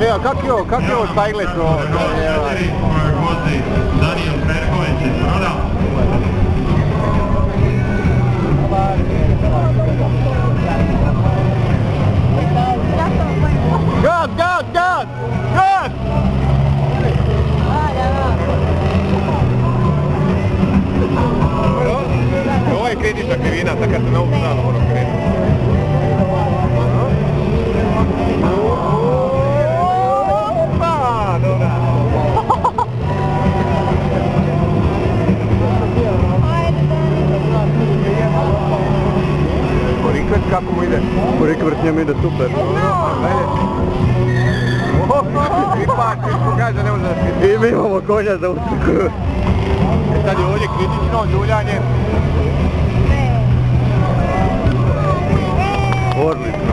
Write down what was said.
Evo, kak je ovo stajgle to? Daniel Perković iz Broda. Gaz, gaz, gaz! Gaz! Ovo je kritična krivina, sad kad se na ovu stranu mora krenuti. Opa, dobra! Rikvert kako mu ide? Rikvert njemu ide super. I mi imamo konja za utrku. Sad je ovdje kritično ljuljanje. Odlično.